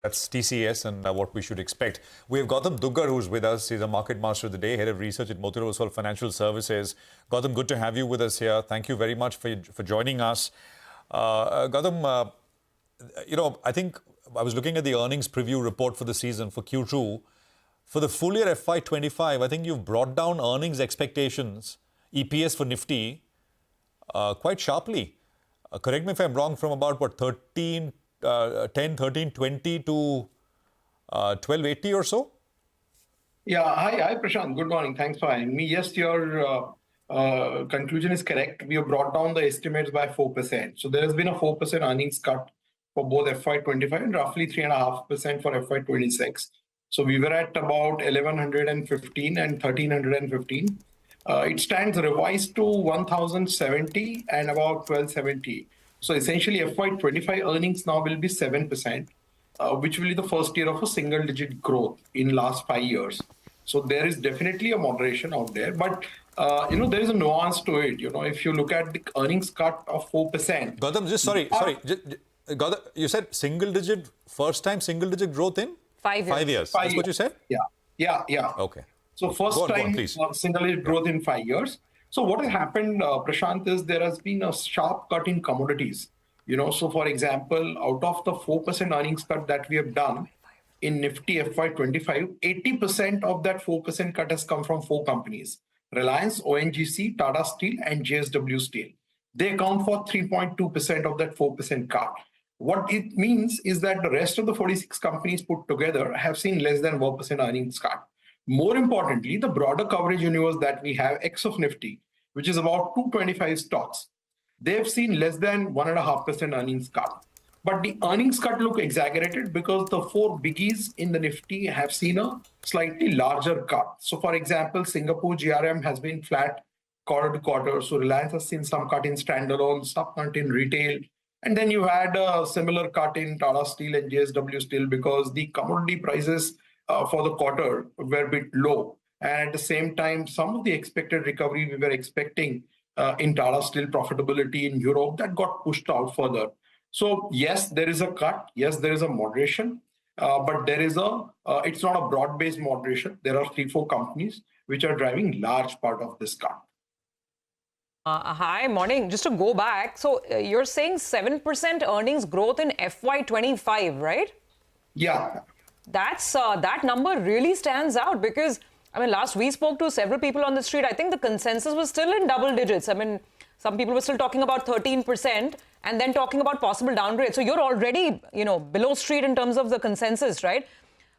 That's TCS and what we should expect. We have Gautam Duggad who's with us. He's a market master of the day, head of research at Motilal Oswal Financial Services. Gautam, good to have you with us here. Thank you very much for joining us. Gautam, I think I was looking at the earnings preview report for the season for Q2. For the full year FY25, I think you've brought down earnings expectations, EPS for Nifty, quite sharply. Correct me if I'm wrong, from about, 1320 to 1280 or so? Yeah, hi Prashant. Good morning. Thanks for having me. Yes, your conclusion is correct. We have brought down the estimates by 4%. So there has been a 4% earnings cut for both FY25 and roughly 3.5% for FY26. So we were at about 1115 and 1315. It stands revised to 1070 and about 1270. So essentially FY25 earnings now will be 7%, which will be the first year of a single-digit growth in last 5 years. So there is definitely a moderation out there, but there is a nuance to it. If you look at the earnings cut of 4%. Gautam, Gautam, you said first time single-digit growth in 5 years. 5 years. That's what you said? Yeah. Okay. So first time single-digit growth in 5 years. So what has happened, Prashant, is there has been a sharp cut in commodities. So for example, out of the 4% earnings cut that we have done in Nifty FY25, 80% of that 4% cut has come from 4 companies: Reliance, ONGC, Tata Steel, and JSW Steel. They account for 3.2% of that 4% cut. What it means is that the rest of the 46 companies put together have seen less than 1% earnings cut. More importantly, the broader coverage universe that we have, X of Nifty, which is about 225 stocks, they've seen less than 1.5% earnings cut. But the earnings cut look exaggerated because the 4 biggies in the Nifty have seen a slightly larger cut. So for example, Singapore GRM has been flat quarter to quarter. So Reliance has seen some cut in standalone, some cut in retail. And then you had a similar cut in Tata Steel and JSW Steel because the commodity prices for the quarter were a bit low. And at the same time, some of the expected recovery we were expecting in Tata Steel profitability in Europe, that got pushed out further. So yes, there is a cut. Yes, there is a moderation. But there is it's not a broad-based moderation. There are 3-4 companies which are driving large part of this cut. Hi, morning. Just to go back, so you're saying 7% earnings growth in FY25, right? Yeah. That number really stands out because, last we spoke to several people on the street. I think the consensus was still in double digits. Some people were still talking about 13% and then talking about possible downgrade. So you're already, below street in terms of the consensus, right?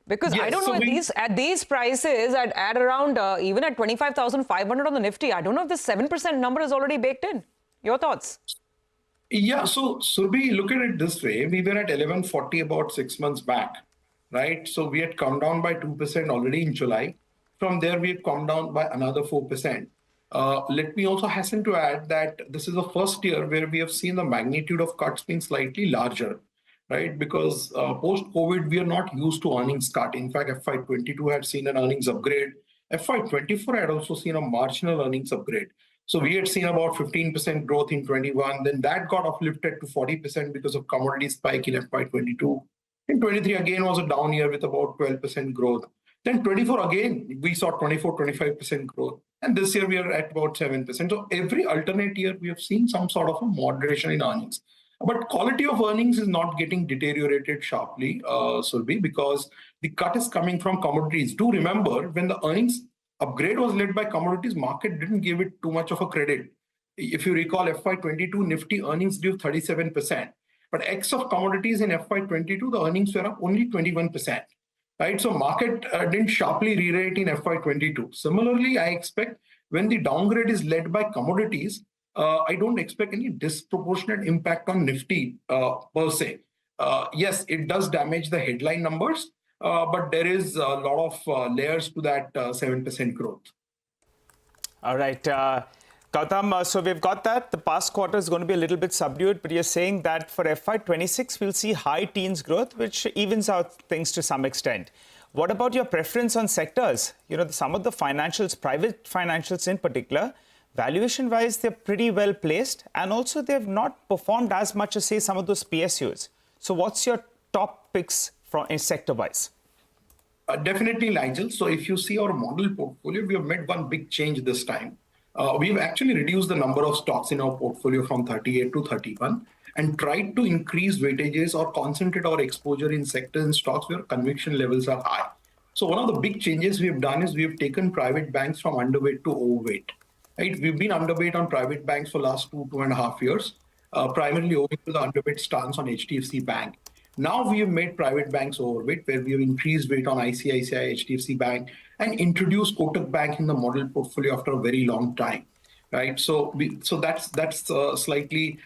Because yes, I don't know, at these prices, at around, even at 25,500 on the Nifty, I don't know if this 7% number is already baked in. Your thoughts? Yeah, so Surbhi, look at it this way. We were at 1140 about 6 months back, right? So we had come down by 2% already in July. From there, we have come down by another 4%. Let me also hasten to add that this is the first year where we have seen the magnitude of cuts being slightly larger, right? Because post-COVID, we are not used to earnings cut. In fact, FY22 had seen an earnings upgrade. FY24 had also seen a marginal earnings upgrade. So we had seen about 15% growth in 21. Then that got uplifted to 40% because of commodity spike in FY22. And 23 again was a down year with about 12% growth. Then 24 again, we saw 25% growth. And this year we are at about 7%. So every alternate year, we have seen some sort of a moderation in earnings. But quality of earnings is not getting deteriorated sharply, Surbhi, because the cut is coming from commodities. Do remember, when the earnings upgrade was led by commodities, market didn't give it too much of a credit. If you recall, FY22 Nifty earnings grew 37%. But X of commodities in FY22, the earnings were up only 21%. Right? So market didn't sharply re-rate in FY22. Similarly, I expect when the downgrade is led by commodities, I don't expect any disproportionate impact on Nifty per se. Yes, it does damage the headline numbers, but there is a lot of layers to that 7% growth. All right. Gautam, so we've got that. The past quarter is going to be a little bit subdued, but you're saying that for FY26, we'll see high teens growth, which evens out things to some extent. What about your preference on sectors? Some of the financials, private financials in particular, valuation-wise, they're pretty well placed. And also, they've not performed as much as, say, some of those PSUs. So what's your top picks in sector-wise? Definitely, Nigel. So if you see our model portfolio, we have made one big change this time. We've actually reduced the number of stocks in our portfolio from 38 to 31 and tried to increase weightages or concentrate our exposure in sectors and stocks where conviction levels are high. So one of the big changes we've done is we've taken private banks from underweight to overweight. Right? We've been underweight on private banks for last 2.5 years, primarily owing to the underweight stance on HDFC Bank. Now we have made private banks overweight, where we have increased weight on ICICI, HDFC Bank, and introduced Kotak Bank in the model portfolio after a very long time, right? So that's slightly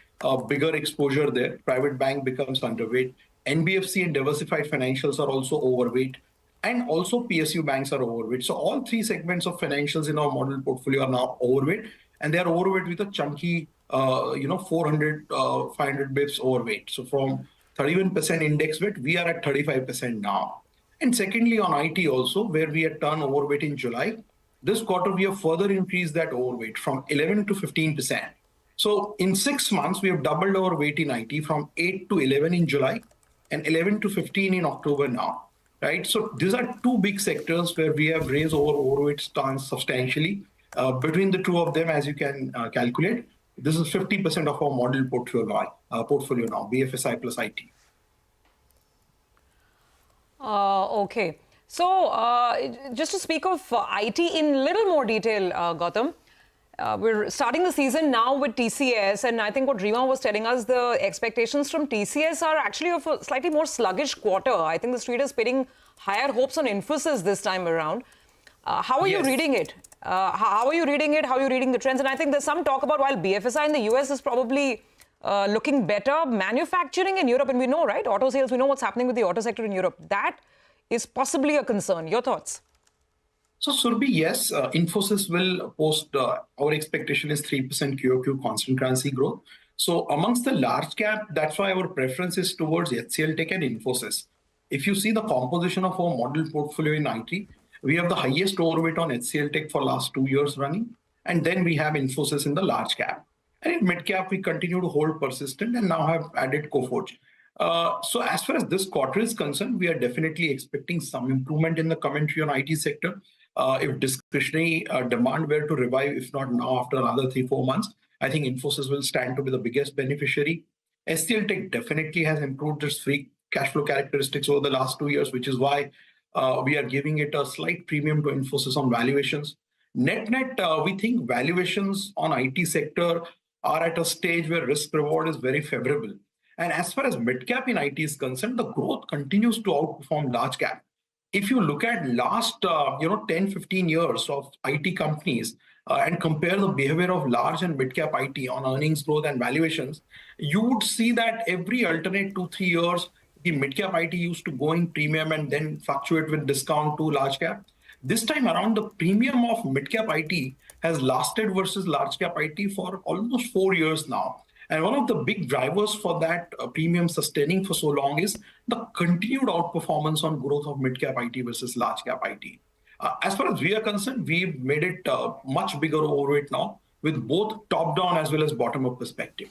bigger exposure there. Private bank becomes underweight. NBFC and diversified financials are also overweight, and also PSU banks are overweight. So all three segments of financials in our model portfolio are now overweight, and they are overweight with a chunky, 400, 500 bips overweight. So from 31% index weight, we are at 35% now. And secondly, on IT also, where we had turned overweight in July, this quarter we have further increased that overweight from 11 to 15%. So in 6 months, we have doubled our weight in IT from 8 to 11 in July and 11 to 15 in October now, right? So these are two big sectors where we have raised our overweight stance substantially. Between the two of them, as you can calculate, this is 50% of our model portfolio now, BFSI plus IT. Okay. So just to speak of IT in little more detail, Gautam, we're starting the season now with TCS, and I think what Rima was telling us, the expectations from TCS are actually of a slightly more sluggish quarter. I think the street is putting higher hopes on Infosys this time around. How are you reading it? How are you reading it? How are you reading the trends? And I think there's some talk about while BFSI in the US is probably looking better, manufacturing in Europe, and we know, right, auto sales, we know what's happening with the auto sector in Europe. That is possibly a concern. Your thoughts? So, Surbhi, yes, Infosys will post, our expectation is 3% QOQ constant currency growth. So amongst the large cap, that's why our preference is towards HCL Tech and Infosys. If you see the composition of our model portfolio in IT, we have the highest overweight on HCL Tech for last 2 years running, and then we have Infosys in the large cap. And in mid cap, we continue to hold persistent and now have added Coforge. So as far as this quarter is concerned, we are definitely expecting some improvement in the commentary on IT sector. If discretionary demand were to revive, if not now, after another 3-4 months, I think Infosys will stand to be the biggest beneficiary. HCL Tech definitely has improved its free cash flow characteristics over the last 2 years, which is why we are giving it a slight premium to Infosys on valuations. Net, we think valuations on IT sector are at a stage where risk reward is very favorable. And as far as mid cap in IT is concerned, the growth continues to outperform large cap. If you look at last 10-15 years of IT companies and compare the behavior of large and mid cap IT on earnings growth and valuations, you would see that every alternate 2-3 years, the mid cap IT used to go in premium and then fluctuate with discount to large cap. This time around, the premium of mid cap IT has lasted versus large cap IT for almost 4 years now. And one of the big drivers for that premium sustaining for so long is the continued outperformance on growth of mid-cap IT versus large-cap IT. As far as we are concerned, we've made it much bigger overweight now with both top-down as well as bottom-up perspective.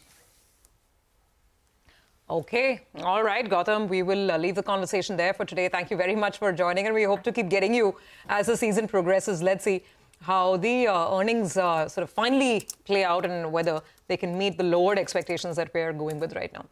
Okay. All right, Gautam, we will leave the conversation there for today. Thank you very much for joining, and we hope to keep getting you as the season progresses. Let's see how the earnings sort of finally play out and whether they can meet the lowered expectations that we're going with right now.